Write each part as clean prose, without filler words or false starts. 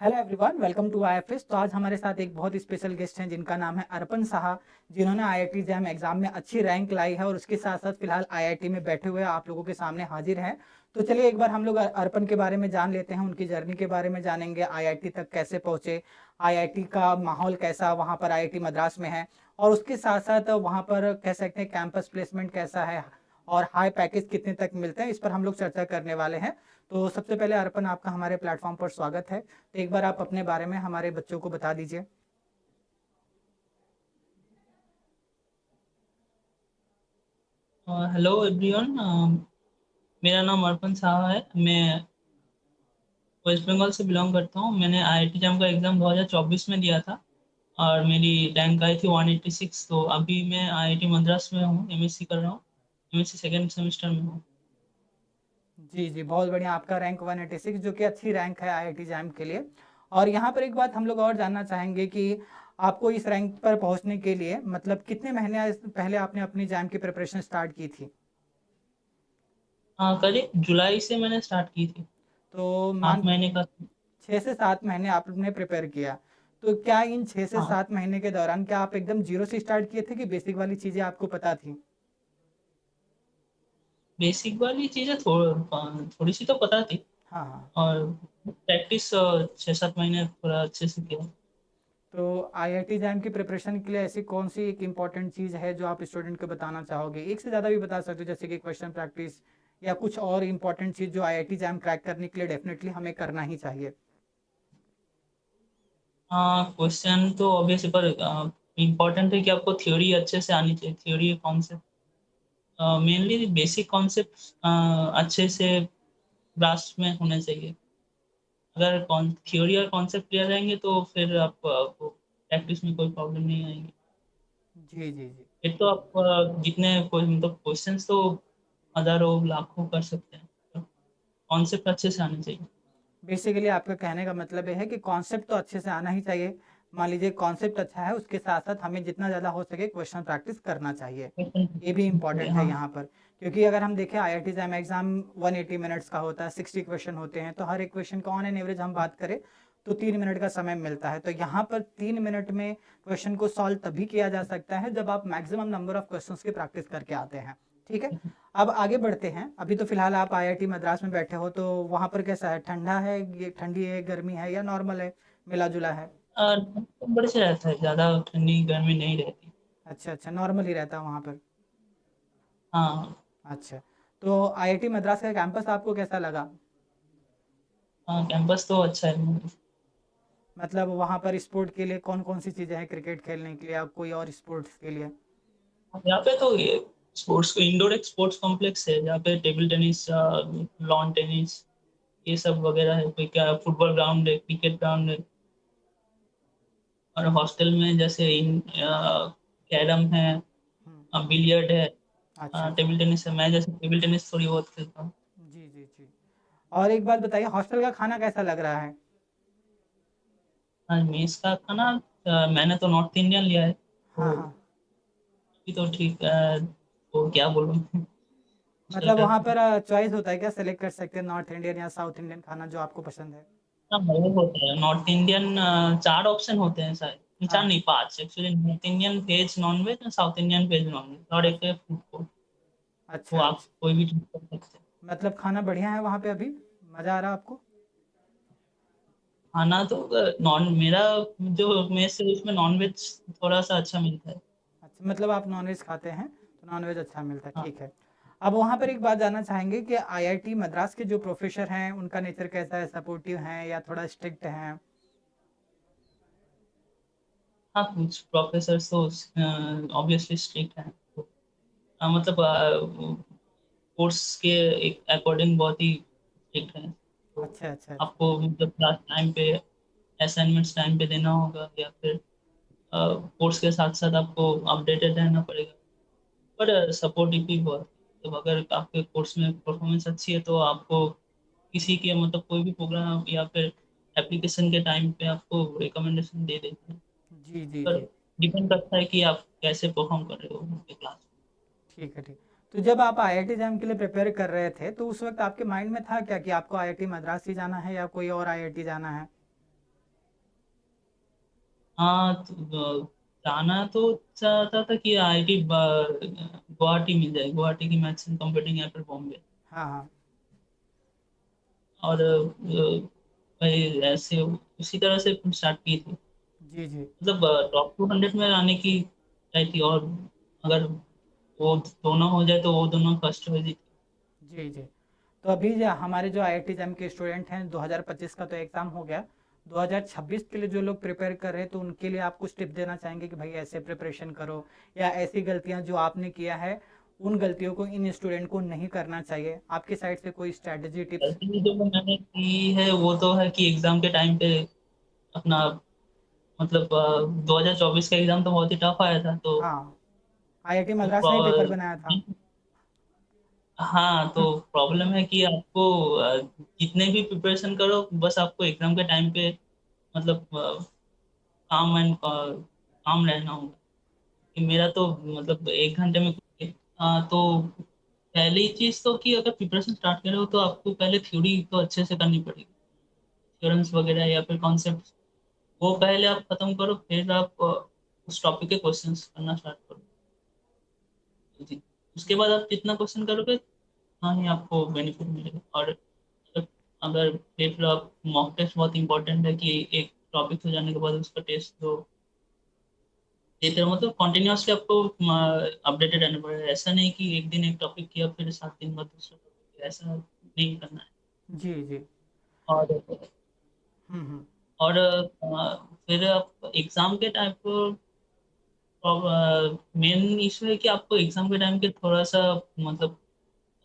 Hello everyone, welcome to IFS. तो आज हमारे साथ एक बहुत स्पेशल गेस्ट हैं जिनका नाम है अर्पण साहा, जिन्होंने आईआईटी जैम एग्जाम में अच्छी रैंक लाई है और उसके साथ साथ फिलहाल आईआईटी में बैठे हुए आप लोगों के सामने हाजिर हैं। तो चलिए एक बार हम लोग अर्पण के बारे में जान लेते हैं, उनकी जर्नी के बारे में जानेंगे, आईआईटी तक कैसे पहुंचे, आईआईटी का माहौल कैसा वहाँ पर आईआईटी मद्रास में है, और उसके साथ साथ वहाँ पर कह सकते हैं कैंपस प्लेसमेंट कैसा है और हाई पैकेज कितने तक मिलते हैं, इस पर हम लोग चर्चा करने वाले हैं। तो सबसे पहले अर्पण, आपका हमारे प्लेटफॉर्म पर स्वागत है। तो एक बार आप अपने बारे में हमारे बच्चों को बता दीजिए। Hello everyone. मेरा नाम अर्पण साहा है। मैं वेस्ट बंगाल से बिलोंग करता हूँ। मैंने आईआईटी जैम का एग्ज़ाम 2024 में दिया था और मेरी रैंक आई थी 186। तो अभी मैं आईआईटी मद्रास में हूँ, एमएससी कर रहा हूँ। एमएससी सेकेंड सेमेस्टर में हूँ। जी जी, बहुत बढ़िया। आपका रैंक 186 जो कि अच्छी रैंक है आईआईटी जैम के लिए। और यहाँ पर एक बात हम लोग और जानना चाहेंगे कि आपको इस रैंक पर पहुँचने के लिए मतलब कितने महीने पहले आपने अपनी जैम की प्रिपरेशन स्टार्ट की थी? हाँ, करीब जुलाई से मैंने स्टार्ट की थी। तो मान 8 महीने का। 6 से 7 महीने आपने प्रिपेयर किया। तो क्या इन छः से हाँ, सात महीने के दौरान क्या आप एकदम जीरो से स्टार्ट किए थे कि बेसिक वाली चीज़ें आपको पता थी? बेसिक वाली चीज़ें थोड़ी सी तो पता थी। हाँ हाँ। और प्रैक्टिस 6-7 महीने थोड़ा अच्छे से किया। तो आईआईटी जैम की प्रिपरेशन के लिए ऐसी कौन सी एक इम्पॉर्टेंट चीज़ है जो आप स्टूडेंट को बताना चाहोगे? एक से ज़्यादा भी बता सकते हो, जैसे कि क्वेश्चन प्रैक्टिस या कुछ और इम्पॉर्टेंट चीज़ जो आईआईटी जैम क्रैक करने के लिए डेफिनेटली हमें करना ही चाहिए। हाँ, क्वेश्चन तो ऑब्वियसली, पर इम्पोर्टेंट है कि आपको थ्योरी अच्छे से आनी चाहिए। Theory concept, mainly basic concept अच्छे से ग्रास्प में होने चाहिए। अगर थ्योरी और कॉन्सेप्ट क्लियर रहेंगे तो फिर आपको प्रैक्टिस में कोई प्रॉब्लम नहीं आएगी। जी जी जी। फिर तो आप जितने कोई मतलब क्वेश्चंस तो हजारों लाखों कर सकते हैं। कॉन्सेप्ट अच्छे से आने चाहिए। बेसिकली आपका कहने का मतलब ये है कि कॉन्सेप्ट तो अच्छे से आना ही चाहिए। मान लीजिए कॉन्सेप्ट अच्छा है, उसके साथ साथ हमें जितना ज़्यादा हो सके क्वेश्चन प्रैक्टिस करना चाहिए। ये भी इम्पॉर्टेंट है हाँ, यहाँ पर। क्योंकि अगर हम देखें आईआईटी जैम एग्जाम 180 मिनट्स का होता है, 60 क्वेश्चन होते हैं, तो हर एक क्वेश्चन का ऑन एन एवरेज हम बात करें तो 3 मिनट का समय मिलता है। तो यहाँ पर 3 मिनट में क्वेश्चन को सॉल्व तभी किया जा सकता है जब आप मैक्सिमम नंबर ऑफ क्वेश्चन की प्रैक्टिस करके आते हैं। ठीक है। अब आगे बढ़ते हैं। अभी तो फिलहाल आप आईआईटी मद्रास में बैठे हो, तो वहाँ पर कैसा है? ठंडा है, ये ठंडी है, गर्मी है, या नॉर्मल है, मिला जुला है? बड़े से रहता है, ज़्यादा ठंडी गर्मी नहीं रहती। अच्छा अच्छा, नॉर्मल ही रहता है वहाँ पर। हाँ। अच्छा। तो आईआईटी मद्रास का कैंपस आपको कैसा लगा? हाँ, कैंपस तो अच्छा है। मतलब वहाँ पर स्पोर्ट के लिए कौन कौन सी चीज़ें हैं, क्रिकेट खेलने के लिए या कोई और स्पोर्ट्स के लिए? यहाँ पे तो ये स्पोर्ट्स इंडोर एक स्पोर्ट्स कॉम्प्लेक्स है जहाँ पे टेबल टेनिस, लॉन टेनिस, ये सब वगैरह है। कोई क्या, फुटबॉल ग्राउंड है, क्रिकेट ग्राउंड है। और हॉस्टल में जैसे कैरम है, हम्म। बिलियर्ड है, अच्छा अच्छा। टेबल टेनिस है। मैं जैसे टेबल टेनिस थोड़ी बहुत खेलता हूँ। जी जी जी। और एक बात बताइए, हॉस्टल का खाना कैसा लग रहा है? हाँ, मेस का खाना, मैंने तो नॉर्थ इंडियन लिया है हाँ तो हाँ। अभी तो ठीक। तो क्या बोलूँ मतलब चल वहाँ रहा पर चॉइस होता है क्या, सेलेक्ट कर सकते हैं नॉर्थ इंडियन या साउथ इंडियन खाना जो आपको पसंद है? हाँ, वो होता है नॉर्थ इंडियन। 4 ऑप्शन होते हैं शायद, चार हाँ। नहीं 5 actually. North Indian veg non veg, South Indian veg non veg, और एक अच्छा है फूड कोर्ट। वो अच्छा आप अच्छा। कोई भी चूज कर सकते हैं। मतलब खाना बढ़िया है वहाँ पे अभी? मज़ा आ रहा आपको? खाना तो नॉन मेरा जो मेस है उसमें नॉन वेज थोड़ा सा अच्छा मिलता है। अच्छा, मतलब आप नॉनवेज खाते हैं तो नॉनवेज अच्छा मिलता है, हाँ। ठीक है। अब वहाँ पर एक बात जानना चाहेंगे कि आईआईटी मद्रास के जो प्रोफेसर हैं उनका नेचर कैसा है, सपोर्टिव हैं या थोड़ा स्ट्रिक्ट हैं? हाँ, कुछ प्रोफेसर तो ऑब्वियसली स्ट्रिक्ट हैं। तो, मतलब कोर्स के एक अकॉर्डिंग बहुत ही स्ट्रिक्ट है। तो अच्छा अच्छा अच्छा। आपको मतलब क्लास टाइम पे असाइनमेंट्स टाइम पे देना होगा, या फिर कोर्स के साथ साथ आपको अपडेटेड रहना पड़ेगा। पर सपोर्टिव भी बहुत है। मतलब अगर आपके कोर्स में परफॉर्मेंस अच्छी है तो आपको किसी के मतलब कोई भी प्रोग्राम या फिर एप्लीकेशन के टाइम पे आपको रिकमेंडेशन दे देते हैं। जी जी पर जी। डिपेंड करता है कि आप कैसे परफॉर्म कर रहे हो उनके क्लास। ठीक है ठीक। तो जब आप आईआईटी एग्जाम के लिए प्रिपेयर कर रहे थे तो उस वक्त आपके माइंड में था क्या कि आपको आईआईटी मद्रास ही जाना है या कोई और आईआईटी जाना है? हाँ जाना तो चाहता था कि आईआईटी गुवाहाटी मिल जाए, गुवाहाटी की मैथ्स एंड कंप्यूटिंग या फिर बॉम्बे। हाँ हाँ। और भाई ऐसे उसी तरह से स्टार्ट की थी। जी जी। मतलब टॉप 200 में आने की ट्राई थी, और अगर वो दोनों हो जाए तो वो दोनों फर्स्ट हो जाती। जी जी। तो अभी जो हमारे जो आईआईटी जैम के स्टूडेंट हैं, 2025 का तो एग्ज़ाम हो गया, 2026 के लिए जो लोग प्रिपेयर कर रहे हैं, तो उनके लिए आप कुछ टिप देना चाहेंगे कि भाई ऐसे प्रिपरेशन करो, या ऐसी गलतियां जो आपने किया है उन गलतियों को इन स्टूडेंट को नहीं करना चाहिए, आपकी साइड से कोई स्ट्रैटेजी टिप्स? गलती जो मैंने की है वो तो है कि एग्जाम के टाइम पे अपना, मतलब 2024 का एग्जाम तो बहुत ही टफ आया था, तो हाँ, आईआईटी मद्रास ने ही पेपर तो बनाया था। हाँ, तो प्रॉब्लम है कि आपको जितने भी प्रिपरेशन करो, बस आपको एग्जाम के टाइम पे मतलब काम एंड काम रहना होगा। कि मेरा तो मतलब 1 घंटे में तो पहली चीज तो कि अगर प्रिपरेशन स्टार्ट कर रहे हो तो आपको पहले थ्योरी तो अच्छे से करनी पड़ेगी। थ्योरम्स वगैरह या फिर कॉन्सेप्ट, वो पहले आप खत्म करो, फिर आप उस टॉपिक के क्वेश्चंस करना स्टार्ट करो। जी। उसके बाद आप जितना क्वेश्चन करोगे, हाँ ही आपको बेनिफिट मिलेगा। और अगर अगर फिर आप मॉक टेस्ट बहुत इंपॉर्टेंट है कि एक टॉपिक हो जाने के बाद उसका टेस्ट दो, देते रहो। मतलब कॉन्टिन्यूसली आपको अपडेटेड रहना पड़ेगा। ऐसा नहीं कि एक दिन एक टॉपिक किया फिर 7 दिन बाद दूसरा टॉपिक, ऐसा नहीं करना है। जी जी। और हम्म। फिर आप एग्जाम के टाइम पर मेन इशू है कि आपको एग्जाम के टाइम के थोड़ा सा मतलब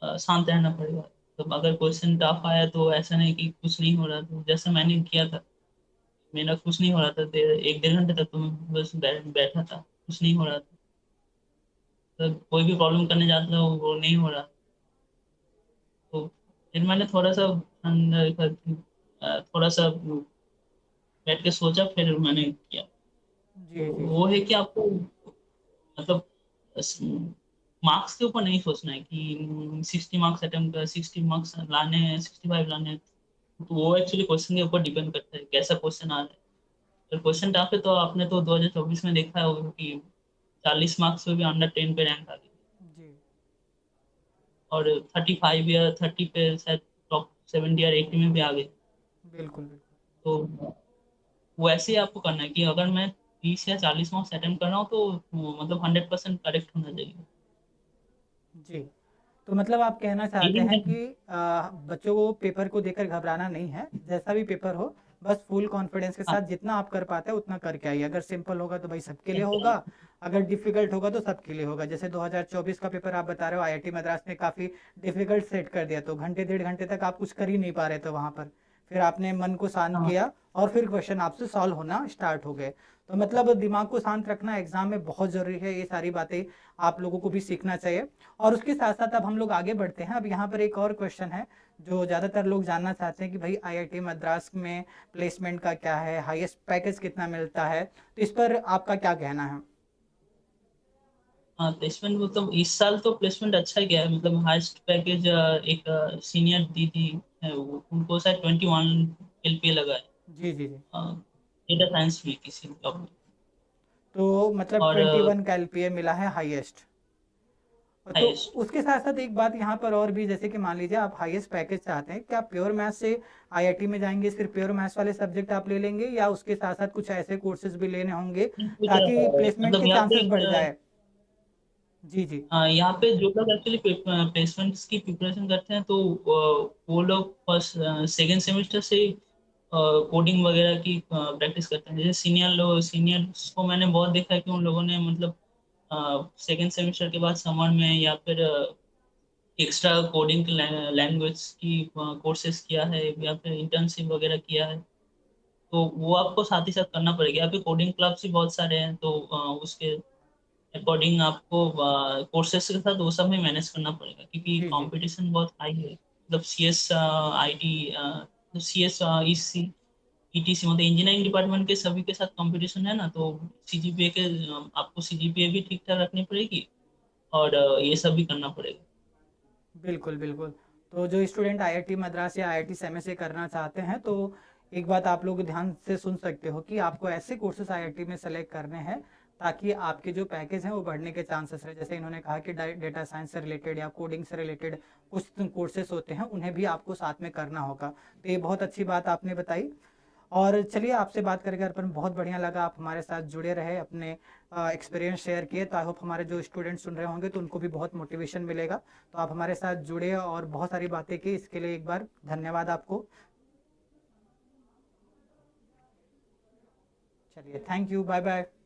शांत रहना पड़ेगा। तो अगर क्वेश्चन टफ आया तो ऐसा नहीं कि कुछ नहीं हो रहा था, जैसे मैंने किया था। मेरा कुछ नहीं हो रहा था, 1 डेढ़ घंटे तक तो मैं बस बैठा था, कुछ नहीं हो रहा था। तो कोई भी प्रॉब्लम करने जाता था वो नहीं हो रहा। तो फिर मैंने थोड़ा सा अंदर थोड़ा सा बैठ के सोचा, फिर मैंने किया। तो जी जी जी। वो है कि आपको मतलब मार्क्स के ऊपर नहीं सोचना है कि 60 मार्क्स अटेम्प्ट 60 मार्क्स लाने हैं, 65 लाने हैं। तो वो एक्चुअली क्वेश्चन के ऊपर डिपेंड करता है कैसा क्वेश्चन आ रहा है। अगर क्वेश्चन टफ है तो आपने तो 2024 में देखा होगा कि 40 मार्क्स में भी अंडर 10 पे रैंक आ गई। जी। और 35 या 30 पे शायद टॉप 70 या 80 में भी आ गई। बिल्कुल बिल्कुल। तो वैसे ही आपको करना है कि अगर मैं 30 या 40 मार्क्स अटेम्प्ट कर रहा हूँ तो वो मतलब 100% करेक्ट होना चाहिए। जी। तो मतलब आप कहना चाहते रीडिंग हैं में कि बच्चों को पेपर को देखकर घबराना नहीं है, जैसा भी पेपर हो बस फुल कॉन्फिडेंस के हाँ, साथ जितना आप कर पाते हैं उतना करके आइए। अगर सिंपल होगा तो भाई सबके लिए सबके होगा, लिए। अगर डिफिकल्ट होगा तो सबके लिए होगा। जैसे 2024 का पेपर आप बता रहे हो आईआईटी मद्रास ने काफ़ी डिफिकल्ट सेट कर दिया, तो घंटे डेढ़ घंटे तक आप कुछ कर ही नहीं पा रहे थे वहाँ पर। फिर आपने मन को शांत हाँ किया और फिर क्वेश्चन आपसे सॉल्व होना स्टार्ट हो गए। तो मतलब दिमाग को शांत रखना एग्जाम में बहुत ज़रूरी है, ये सारी बातें आप लोगों को भी सीखना चाहिए। और उसके साथ साथ अब हम लोग आगे बढ़ते हैं। अब यहाँ पर एक और क्वेश्चन है जो ज़्यादातर लोग जानना चाहते हैं कि भाई आईआईटी मद्रास में प्लेसमेंट का क्या है, हाईएस्ट पैकेज कितना मिलता है, तो इस पर आपका क्या कहना है? हाँ, प्लेसमेंट मतलब इस साल तो प्लेसमेंट अच्छा गया है। मतलब हाईएस्ट पैकेज एक सीनियर दीदी है, उनको शायद 21 LPA लगा है। जी जी जी। डेटा साइंस में किसी जॉब में। तो मतलब और 21 का एलपीए मिला है हाईएस्ट। तो हाईएस्ट। उसके साथ साथ एक बात यहाँ पर और भी, जैसे कि मान लीजिए आप हाईएस्ट पैकेज चाहते हैं, क्या प्योर मैथ्स से आईआईटी में जाएंगे, सिर्फ प्योर मैथ्स वाले सब्जेक्ट आप ले लेंगे, या उसके साथ साथ कुछ ऐसे कोर्सेज भी लेने होंगे कुछ ताकि प्लेसमेंट मतलब के यहाँ पे चांसेस बढ़ जाए? जी जी। यहाँ पे जो लोग एक्चुअली प्लेसमेंट्स की प्रिपरेशन करते हैं तो वो लोग फर्स्ट सेकेंड सेमेस्टर से कोडिंग वगैरह की प्रैक्टिस करते हैं। जैसे सीनियर्स को मैंने बहुत देखा है कि उन लोगों ने मतलब सेकेंड सेमेस्टर के बाद समर में या फिर एक्स्ट्रा कोडिंग लैंग्वेज की कोर्सेज किया है या फिर इंटर्नशिप वगैरह किया है। तो वो आपको साथ ही साथ करना पड़ेगा। यहाँ पे कोडिंग क्लब्स भी बहुत सारे हैं, तो उसके अकॉर्डिंग आपको कोर्सेज के साथ वो सब में मैनेज करना पड़ेगा, क्योंकि जी जी। कंपटीशन बहुत हाई है। मतलब C S I T, C S E C E T C, मतलब इंजीनियरिंग डिपार्टमेंट के सभी के साथ कंपटीशन है ना। तो सीजीपीए के आपको सीजीपीए भी ठीक ठाक रखनी पड़ेगी, और ये सब भी करना पड़ेगा। बिल्कुल बिल्कुल। तो जो स्टूडेंट आईआईटी मद्रास या आईआईटी सेमे से करना चाहते हैं, तो एक बात आप लोग ध्यान से सुन सकते हो कि आपको ऐसे कोर्सेज आईआईटी में सेलेक्ट करने हैं ताकि आपके जो पैकेज हैं वो बढ़ने के चांसेस रहे। जैसे इन्होंने कहा कि डेटा साइंस से रिलेटेड या कोडिंग से रिलेटेड कुछ कोर्सेज होते हैं, उन्हें भी आपको साथ में करना होगा। तो ये बहुत अच्छी बात आपने बताई। और चलिए, आपसे बात करके अर्पण बहुत बढ़िया लगा। आप हमारे साथ जुड़े रहे, अपने एक्सपीरियंस शेयर किए, तो आई होप हमारे जो स्टूडेंट सुन रहे होंगे तो उनको भी बहुत मोटिवेशन मिलेगा। तो आप हमारे साथ जुड़े और बहुत सारी बातें की, इसके लिए एक बार धन्यवाद आपको। चलिए, थैंक यू, बाय बाय।